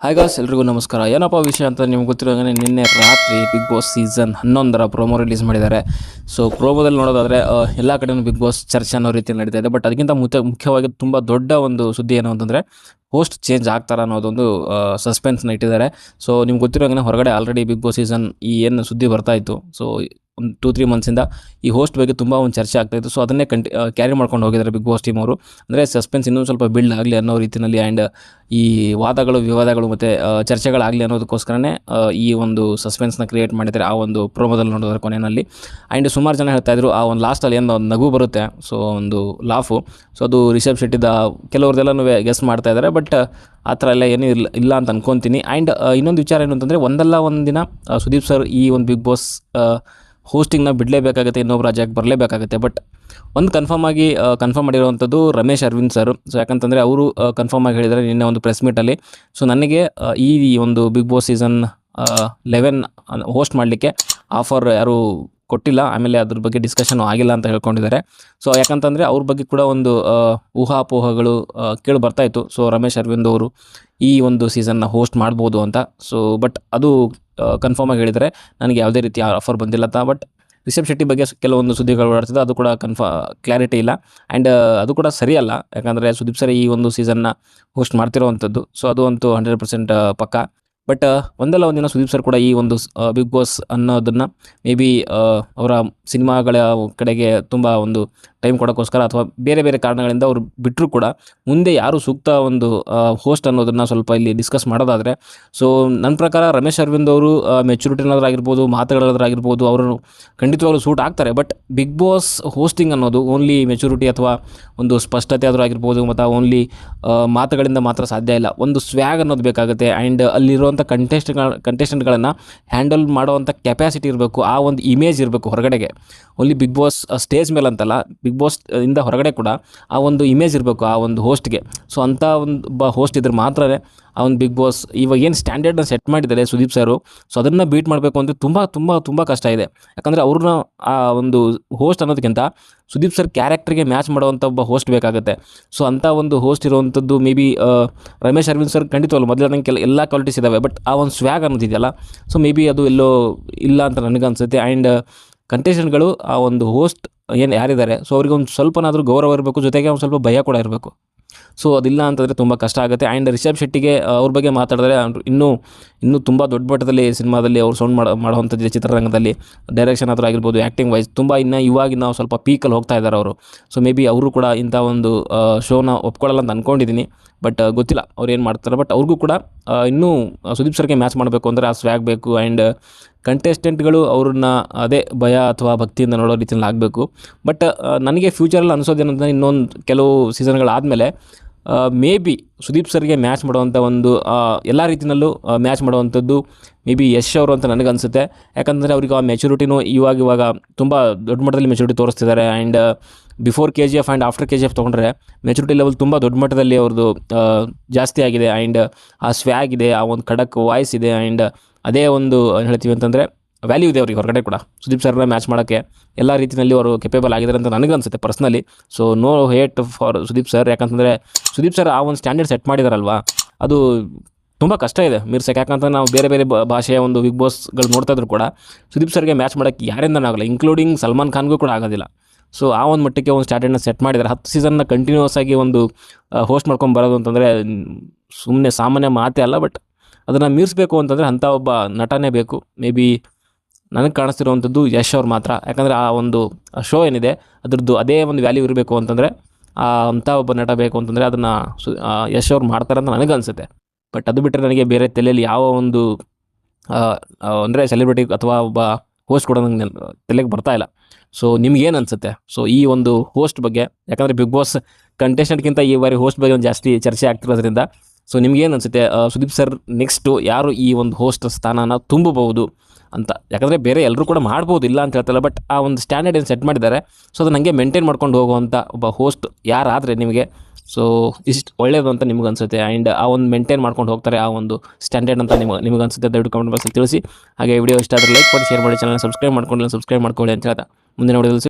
Hi guys, ಎಲ್ರಿಗೂ ನಮಸ್ಕಾರ. ಏನಪ್ಪ ವಿಷಯ ಅಂತ ನಿಮ್ಗೆ ಗೊತ್ತಿರೋಂಗೆ ನಿನ್ನೆ ರಾತ್ರಿ ಬಿಗ್ ಬಾಸ್ ಸೀಸನ್ 11ರ ಪ್ರೋಮೋ ರಿಲೀಸ್ ಮಾಡಿದ್ದಾರೆ. ಸೊ ಪ್ರೋಮೋದಲ್ಲಿ ನೋಡೋದಾದರೆ ಎಲ್ಲ ಕಡೆಯೂ ಬಿಗ್ ಬಾಸ್ ಚರ್ಚೆ ಅನ್ನೋ ರೀತಿಯಲ್ಲಿ ನಡೀತಾ ಇದೆ. ಬಟ್ ಅದಕ್ಕಿಂತ ಮುಖ್ಯವಾಗಿ ತುಂಬ ದೊಡ್ಡ ಒಂದು ಸುದ್ದಿ ಏನು ಅಂತಂದರೆ ಹೋಸ್ಟ್ ಚೇಂಜ್ ಆಗ್ತಾರ ಅನ್ನೋದೊಂದು ಸಸ್ಪೆನ್ಸ್ನ ಇಟ್ಟಿದ್ದಾರೆ. ಸೊ ನಿಮ್ಗೆ ಗೊತ್ತಿರೋಂಗೆ ಹೊರಗಡೆ ಆಲ್ರೆಡಿ ಬಿಗ್ ಬಾಸ್ ಸೀಸನ್ ಈ ಏನು ಸುದ್ದಿ ಬರ್ತಾಯಿತ್ತು. ಸೊ ಒಂದು 2-3 ಮಂತ್ಸಿಂದ ಈ ಹೋಸ್ಟ್ ಬಗ್ಗೆ ತುಂಬ ಒಂದು ಚರ್ಚೆ ಆಗ್ತಾಯಿತ್ತು. ಸೊ ಅದನ್ನೇ ಕ್ಯಾರಿ ಮಾಡ್ಕೊಂಡು ಹೋಗಿದ್ದಾರೆ ಬಿಗ್ ಬಾಸ್ ಟೀಮ್ ಅವರು. ಅಂದರೆ ಸಸ್ಪೆನ್ಸ್ ಇನ್ನೂ ಸ್ವಲ್ಪ ಬಿಲ್ಡ್ ಆಗಲಿ ಅನ್ನೋ ರೀತಿಯಲ್ಲಿ, ಆ್ಯಂಡ್ ಈ ವಾದಗಳು ವಿವಾದಗಳು ಮತ್ತು ಚರ್ಚೆಗಳಾಗಲಿ ಅನ್ನೋದಕ್ಕೋಸ್ಕರನೇ ಈ ಒಂದು ಸಸ್ಪೆನ್ಸ್ನ ಕ್ರಿಯೇಟ್ ಮಾಡಿದ್ದಾರೆ ಆ ಒಂದು ಪ್ರೋಮೋದಲ್ಲಿ ನೋಡಿದ್ರೆ ಕೊನೆಯಲ್ಲಿ. ಆ್ಯಂಡ್ ಸುಮಾರು ಜನ ಹೇಳ್ತಾಯಿದ್ರು ಆ ಒಂದು ಲಾಸ್ಟಲ್ಲಿ ಏನೋ ಒಂದು ನಗು ಬರುತ್ತೆ, ಸೊ ಒಂದು ಲಾಫು. ಸೊ ಅದು ರಿಷಬ್ ಶೆಟ್ಟಿದ ಕೆಲವ್ರದ್ದೆಲ್ಲನೂ ಗೆಸ್ ಮಾಡ್ತಾ ಇದ್ದಾರೆ. ಬಟ್ ಆ ಥರ ಎಲ್ಲ ಏನೂ ಇಲ್ಲ ಅಂತ ಅನ್ಕೊತೀನಿ. ಆ್ಯಂಡ್ ಇನ್ನೊಂದು ವಿಚಾರ ಏನು ಅಂತಂದರೆ, ಒಂದಲ್ಲ ಒಂದು ದಿನ ಸುದೀಪ್ ಸರ್ ಈ ಒಂದು ಬಿಗ್ ಬಾಸ್ ಹೋಸ್ಟಿಂಗ್ನ ಬಿಡಲೇಬೇಕಾಗುತ್ತೆ, ಇನ್ನೊಬ್ಬ ರಾಜ್ಯಕ್ಕೆ ಬರಲೇಬೇಕಾಗುತ್ತೆ. ಬಟ್ ಒಂದು ಕನ್ಫರ್ಮ್ ಮಾಡಿರುವಂಥದ್ದು ರಮೇಶ್ ಅರವಿಂದ್ ಸರ್. ಸೊ ಯಾಕಂತಂದರೆ ಅವರು ಕನ್ಫರ್ಮ್ ಆಗಿ ಹೇಳಿದ್ದಾರೆ ನಿನ್ನೆ ಒಂದು ಪ್ರೆಸ್ ಮೀಟಲ್ಲಿ. ಸೊ ನನಗೆ ಈ ಒಂದು ಬಿಗ್ ಬಾಸ್ ಸೀಸನ್ 11 ಹೋಸ್ಟ್ ಮಾಡಲಿಕ್ಕೆ ಆಫರ್ ಯಾರೂ ಕೊಟ್ಟಿಲ್ಲ, ಆಮೇಲೆ ಅದ್ರ ಬಗ್ಗೆ ಡಿಸ್ಕಷನ್ ಆಗಿಲ್ಲ ಅಂತ ಹೇಳ್ಕೊಂಡಿದ್ದಾರೆ. ಸೊ ಯಾಕಂತಂದರೆ ಅವ್ರ ಬಗ್ಗೆ ಕೂಡ ಒಂದು ಊಹಾಪೋಹಗಳು ಕೇಳಿ ಬರ್ತಾಯಿತ್ತು. ಸೊ ರಮೇಶ್ ಅರವಿಂದ್ ಅವರು ಈ ಒಂದು ಸೀಸನ್ನ ಹೋಸ್ಟ್ ಮಾಡ್ಬೋದು ಅಂತ. ಸೊ ಬಟ್ ಅದು ಕನ್ಫರ್ಮ್ ಆಗಿ ಹೇಳಿದರೆ ನನಗೆ ಯಾವುದೇ ರೀತಿಯ ಆಫರ್ ಬಂದಿಲ್ಲ ಅಂತ. ಬಟ್ ರಿಷಬ್ ಶೆಟ್ಟಿ ಬಗ್ಗೆ ಕೆಲವೊಂದು ಸುದ್ದಿಗಳು ಓಡಾಡ್ತಿದೆ, ಅದು ಕೂಡ ಕ್ಲಾರಿಟಿ ಇಲ್ಲ. ಆ್ಯಂಡ್ ಅದು ಕೂಡ ಸರಿಯಲ್ಲ, ಯಾಕಂದರೆ ಸುದೀಪ್ ಸರ್ ಈ ಒಂದು ಸೀಸನ್ನ ಹೋಸ್ಟ್ ಮಾಡ್ತಿರೋವಂಥದ್ದು. ಸೊ ಅದು ಅಂತೂ 100% ಪಕ್ಕ. ಬಟ್ ಒಂದಲ್ಲ ಒಂದಿನ ಸುದೀಪ್ ಸರ್ ಕೂಡ ಈ ಒಂದು ಬಿಗ್ ಬಾಸ್ ಅನ್ನೋದನ್ನು ಮೇ ಬಿ ಅವರ ಸಿನಿಮಾಗಳ ಕಡೆಗೆ ತುಂಬ ಒಂದು ಟೈಮ್ ಕೊಡೋಕ್ಕೋಸ್ಕರ ಅಥವಾ ಬೇರೆ ಬೇರೆ ಕಾರಣಗಳಿಂದ ಅವರು ಬಿಟ್ಟರೂ ಕೂಡ ಮುಂದೆ ಯಾರು ಸೂಕ್ತ ಒಂದು ಹೋಸ್ಟ್ ಅನ್ನೋದನ್ನು ಸ್ವಲ್ಪ ಇಲ್ಲಿ ಡಿಸ್ಕಸ್ ಮಾಡೋದಾದರೆ, ಸೊ ನನ್ನ ಪ್ರಕಾರ ರಮೇಶ್ ಅರವಿಂದ್ ಅವರು ಮೆಚುರಿಟಿನಾದ್ರಾಗಿರ್ಬೋದು, ಮಾತುಗಳಾದ್ರಾಗಿರ್ಬೋದು, ಅವರು ಖಂಡಿತವಾಗ್ಲೂ ಸೂಟ್ ಆಗ್ತಾರೆ. ಬಟ್ ಬಿಗ್ ಬಾಸ್ ಹೋಸ್ಟಿಂಗ್ ಅನ್ನೋದು ಓನ್ಲಿ ಮೆಚುರಿಟಿ ಅಥವಾ ಒಂದು ಸ್ಪಷ್ಟತೆ ಆದರೂ ಆಗಿರ್ಬೋದು, ಮತ್ತು ಓನ್ಲಿ ಮಾತುಗಳಿಂದ ಮಾತ್ರ ಸಾಧ್ಯ ಇಲ್ಲ. ಒಂದು ಸ್ವ್ಯಾಗ್ ಅನ್ನೋದು ಬೇಕಾಗುತ್ತೆ. ಆ್ಯಂಡ್ ಅಲ್ಲಿರುವಂಥ ಕಂಟೆಸ್ಟೆಂಟ್ಗಳನ್ನು ಹ್ಯಾಂಡಲ್ ಮಾಡೋವಂಥ ಕೆಪಾಸಿಟಿ ಇರಬೇಕು, ಆ ಒಂದು ಇಮೇಜ್ ಇರಬೇಕು ಹೊರಗಡೆಗೆ. ಓನ್ಲಿ ಬಿಗ್ ಬಾಸ್ ಸ್ಟೇಜ್ ಮೇಲೆ ಅಂತಲ್ಲ, ಬಿಗ್ ಬಾಸ್ ಇಂದ ಹೊರಗಡೆ ಕೂಡ ಆ ಒಂದು ಇಮೇಜ್ ಇರಬೇಕು ಆ ಒಂದು ಹೋಸ್ಟ್ಗೆ. ಸೊ ಅಂಥ ಒಂದು ಹೋಸ್ಟ್ ಇದ್ರೆ ಮಾತ್ರ ಆ ಒಂದು ಬಿಗ್ ಬಾಸ್ ಇವಾಗ ಏನು ಸ್ಟ್ಯಾಂಡರ್ಡ್ನ ಸೆಟ್ ಮಾಡಿದ್ದಾರೆ ಸುದೀಪ್ ಸರು, ಸೊ ಅದನ್ನು ಬೀಟ್ ಮಾಡಬೇಕು ಅಂದರೆ ತುಂಬ ತುಂಬ ತುಂಬ ಕಷ್ಟ ಇದೆ. ಯಾಕಂದರೆ ಅವ್ರನ್ನ ಆ ಒಂದು ಹೋಸ್ಟ್ ಅನ್ನೋದಕ್ಕಿಂತ ಸುದೀಪ್ ಸರ್ ಕ್ಯಾರೆಕ್ಟರ್ಗೆ ಮ್ಯಾಚ್ ಮಾಡುವಂಥ ಒಬ್ಬ ಹೋಸ್ಟ್ ಬೇಕಾಗುತ್ತೆ. ಸೊ ಅಂಥ ಒಂದು ಹೋಸ್ಟ್ ಇರುವಂಥದ್ದು maybe Ramesh Aravind sir ಖಂಡಿತವಲ್ಲ, ಮೊದಲನೇ ಎಲ್ಲ ಕ್ವಾಲಿಟೀಸ್ ಇದ್ದಾವೆ. ಬಟ್ ಆ ಒಂದು ಸ್ವ್ಯಾಗ್ ಅನ್ನೋದಿದೆಯಲ್ಲ, ಸೊ ಮೇ ಬಿ ಅದು ಎಲ್ಲೋ ಇಲ್ಲ ಅಂತ ನನಗನ್ಸುತ್ತೆ. ಆ್ಯಂಡ್ ಕಂಟೆಸ್ಟೆಂಟ್ಗಳು ಆ ಒಂದು ಹೋಸ್ಟ್ ಏನು ಯಾರಿದ್ದಾರೆ, ಸೊ ಅವ್ರಿಗೆ ಒಂದು ಸ್ವಲ್ಪನಾದರೂ ಗೌರವ ಇರಬೇಕು, ಜೊತೆಗೆ ಒಂದು ಸ್ವಲ್ಪ ಭಯ ಕೂಡ ಇರಬೇಕು. ಸೊ ಅದಿಲ್ಲ ಅಂತಂದರೆ ತುಂಬ ಕಷ್ಟ ಆಗುತ್ತೆ. ಆ್ಯಂಡ್ ರಿಷಬ್ ಶೆಟ್ಟಿಗೆ ಅವ್ರ ಬಗ್ಗೆ ಮಾತಾಡಿದ್ರೆ ಇನ್ನೂ ತುಂಬ ದೊಡ್ಡ ಮಟ್ಟದಲ್ಲಿ ಸಿನಿಮಾದಲ್ಲಿ ಅವ್ರು ಸೌಂಡ್ ಮಾಡೋವಂಥದ್ದು, ಚಿತ್ರರಂಗದಲ್ಲಿ ಡೈರೆಕ್ಷನ್ ಆದರೂ ಆಗಿರ್ಬೋದು, ಆ್ಯಕ್ಟಿಂಗ್ ವೈಸ್ ತುಂಬ ಇವಾಗಿನ ನಾವು ಸ್ವಲ್ಪ ಪೀಕಲ್ಲಿ ಹೋಗ್ತಾ ಇದ್ದಾರೆ ಅವರು. ಸೊ ಮೇ ಬಿ ಅವರು ಕೂಡ ಇಂಥ ಒಂದು ಶೋನ ಒಪ್ಕೊಳ್ಳಲ್ಲ ಅಂತ ಅಂದ್ಕೊಂಡಿದ್ದೀನಿ. ಬಟ್ ಗೊತ್ತಿಲ್ಲ ಅವ್ರು ಏನು ಮಾಡ್ತಾರೆ. ಬಟ್ ಅವ್ರಿಗೂ ಕೂಡ ಇನ್ನೂ ಸುದೀಪ್ ಸರ್ಗೆ ಮ್ಯಾಚ್ ಮಾಡಬೇಕು ಅಂದರೆ ಆ ಸ್ವ್ಯಾಗ್ ಬೇಕು. ಆ್ಯಂಡ್ ಕಂಟೆಸ್ಟೆಂಟ್ಗಳು ಅವ್ರನ್ನ ಅದೇ ಭಯ ಅಥವಾ ಭಕ್ತಿಯಿಂದ ನೋಡೋ ರೀತಿಯಲ್ಲಿ ಆಗಬೇಕು. ಬಟ್ ನನಗೆ ಫ್ಯೂಚರಲ್ಲಿ ಅನಿಸೋದೇನಂತಂದರೆ, ಇನ್ನೊಂದು ಕೆಲವು ಸೀಸನ್ಗಳಾದಮೇಲೆ ಮೇ ಬಿ ಸುದೀಪ್ ಸರ್ಗೆ ಮ್ಯಾಚ್ ಮಾಡುವಂಥ ಒಂದು ಎಲ್ಲ ರೀತಿಯಲ್ಲೂ ಮ್ಯಾಚ್ ಮಾಡುವಂಥದ್ದು ಮೇ ಬಿ ಯಶ್ ಅವರು ಅಂತ ನನಗನ್ಸುತ್ತೆ. ಯಾಕಂದರೆ ಅವ್ರಿಗೆ ಆ ಮೆಚುರಿಟಿನೂ ಇವಾಗ ತುಂಬ ದೊಡ್ಡ ಮಟ್ಟದಲ್ಲಿ ಮೆಚುರಿಟಿ ತೋರಿಸ್ತಿದ್ದಾರೆ. And before KGF and after KGF ತೊಗೊಂಡ್ರೆ ಮೆಚುರಿಟಿ ಲೆವೆಲ್ ತುಂಬ ದೊಡ್ಡ ಮಟ್ಟದಲ್ಲಿ ಅವ್ರದ್ದು ಜಾಸ್ತಿ ಆಗಿದೆ. ಆ್ಯಂಡ್ ಆ ಸ್ವ್ಯಾಗ್ ಇದೆ, ಆ ಒಂದು ಖಡಕ್ ವಾಯ್ಸ್ ಇದೆ. ಆ್ಯಂಡ್ ಅದೇ ಒಂದು ಹೇಳ್ತೀವಿ ಅಂತಂದರೆ ವ್ಯಾಲ್ಯೂ ಇದೆ ಅವ್ರಿಗೆ ಹೊರಗಡೆ ಕೂಡ. ಸುದೀಪ್ ಸರ್ನ ಮ್ಯಾಚ್ ಮಾಡೋಕ್ಕೆ ಎಲ್ಲ ರೀತಿಯಲ್ಲಿ ಅವರು ಕೆಪೇಬಲ್ ಆಗಿದ್ದಾರೆ ಅಂತ ನನಗನ್ಸುತ್ತೆ personally. So no hate for Sudeep sir, ಯಾಕಂತಂದರೆ ಸುದೀಪ್ ಸರ್ ಆ ಒಂದು ಸ್ಟ್ಯಾಂಡರ್ಡ್ ಸೆಟ್ ಮಾಡಿದಾರಲ್ವ, ಅದು ತುಂಬ ಕಷ್ಟ ಇದೆ ಮೀರ್ಸಕ್ಕೆ. ಯಾಕಂತಂದ್ರೆ ನಾವು ಬೇರೆ ಬೇರೆ ಭಾಷೆಯ ಒಂದು ಬಿಗ್ ಬಾಸ್ಗಳು ನೋಡ್ತಾ ಇದ್ರು ಕೂಡ ಸುದೀಪ್ ಸರ್ಗೆ ಮ್ಯಾಚ್ ಮಾಡೋಕ್ಕೆ ಯಾರಿಂದನೂ ಆಗಲ್ಲ, ಇನ್ಕ್ಲೂಡಿಂಗ್ ಸಲ್ಮಾನ್ ಖಾನ್ಗೂ ಕೂಡ ಆಗೋದಿಲ್ಲ. ಸೊ ಆ ಒಂದು ಮಟ್ಟಕ್ಕೆ ಒಂದು ಸ್ಟ್ಯಾಂಡರ್ಡ್ನ ಸೆಟ್ ಮಾಡಿದ್ದಾರೆ. 10 ಸೀಸನ್ನ ಕಂಟಿನ್ಯೂಸ್ ಆಗಿ ಒಂದು ಹೋಸ್ಟ್ ಮಾಡ್ಕೊಂಡು ಬರೋದು ಅಂತಂದರೆ ಸುಮ್ಮನೆ ಸಾಮಾನ್ಯ ಮಾತೇ ಅಲ್ಲ. ಬಟ್ ಅದನ್ನು ಮೀರಿಸಬೇಕು ಅಂತಂದರೆ ಅಂಥ ಒಬ್ಬ ನಟನೇ ಬೇಕು. ಮೇ ಬಿ ನನಗೆ ಕಾಣಿಸ್ತಿರುವಂಥದ್ದು ಯಶ್ ಅವ್ರು ಮಾತ್ರ. ಯಾಕಂದರೆ ಆ ಒಂದು ಶೋ ಏನಿದೆ ಅದರದ್ದು ಅದೇ ಒಂದು ವ್ಯಾಲ್ಯೂ ಇರಬೇಕು ಅಂತಂದರೆ ಅಂಥ ಒಬ್ಬ ನಟ ಬೇಕು ಅಂತಂದರೆ ಅದನ್ನು ಯಶ್ ಅವ್ರು ಮಾಡ್ತಾರೆ ಅಂತ ನನಗನ್ಸುತ್ತೆ. ಬಟ್ ಅದು ಬಿಟ್ಟರೆ ನನಗೆ ಬೇರೆ ತಲೆಯಲ್ಲಿ ಯಾವ ಒಂದು ಅಂದರೆ ಸೆಲೆಬ್ರಿಟಿ ಅಥವಾ ಒಬ್ಬ ಹೋಸ್ಟ್ ಕೂಡ ನಂಗೆ ತಲೆಗೆ ಬರ್ತಾಯಿಲ್ಲ. ಸೊ ನಿಮ್ಗೇನು ಅನಿಸುತ್ತೆ ಸೊ ಈ ಒಂದು ಹೋಸ್ಟ್ ಬಗ್ಗೆ? ಯಾಕಂದರೆ ಬಿಗ್ ಬಾಸ್ ಕಂಟೆಸ್ಟೆಂಟ್ಗಿಂತ ಈ ಬಾರಿ ಹೋಸ್ಟ್ ಬಗ್ಗೆ ಒಂದು ಜಾಸ್ತಿ ಚರ್ಚೆ ಆಗ್ತಿರೋದ್ರಿಂದ, ಸೊ ನಿಮ್ಗೇನು ಅನಿಸುತ್ತೆ ಸುದೀಪ್ ಸರ್ ನೆಕ್ಸ್ಟು ಯಾರು ಈ ಒಂದು ಹೋಸ್ಟ್ ಸ್ಥಾನನ ತುಂಬಬಹುದು ಅಂತ? ಯಾಕಂದರೆ ಬೇರೆ ಎಲ್ಲರೂ ಕೂಡ ಮಾಡ್ಬೋದು, ಇಲ್ಲ ಅಂತ ಹೇಳ್ತಾಯಿಲ್ಲ. ಬಟ್ ಆ ಒಂದು ಸ್ಟ್ಯಾಂಡರ್ಡ್ ಏನು ಸೆಟ್ ಮಾಡಿದ್ದಾರೆ, ಸೊ ಅದನ್ನ ಹಂಗೆ ಮೇಂಟೈನ್ ಮಾಡ್ಕೊಂಡು ಹೋಗುವಂಥ ಒಬ್ಬ ಹೋಸ್ಟ್ ಯಾರಾದರೆ ನಿಮಗೆ ಸೊ ಇಷ್ಟು ಒಳ್ಳೆಯದು ಅಂತ ನಿಮ್ಗೆ ಅನಿಸುತ್ತೆ? ಆ್ಯಂಡ್ ಆ ಒಂದು ಮೇಂಟೈನ್ ಮಾಡ್ಕೊಂಡು ಹೋಗ್ತಾರೆ ಆ ಒಂದು ಸ್ಟ್ಯಾಂಡರ್ಡ್ ಅಂತ ನಿಮಗೆ ಅನಿಸುತ್ತೆ? ದಯವಿಟ್ಟು ಕಮೆಂಟ್ ಬಾಕ್ಸಲ್ಲಿ ತಿಳಿಸಿ. ಹಾಗೆ ವಿಡಿಯೋ ಇಷ್ಟ ಆದರೆ ಲೈಕ್ ಮಾಡಿ, ಶೇರ್ ಮಾಡಿ, ಚಾನಲ್ ಸಬ್ಸ್ಕ್ರೈಬ್ ಮಾಡ್ಕೊಳ್ಳಿ ಅಂತ ಹೇಳ್ತಾ ಮುಂದಿನ ವಿಡಿಯೋದಲ್ಲಿ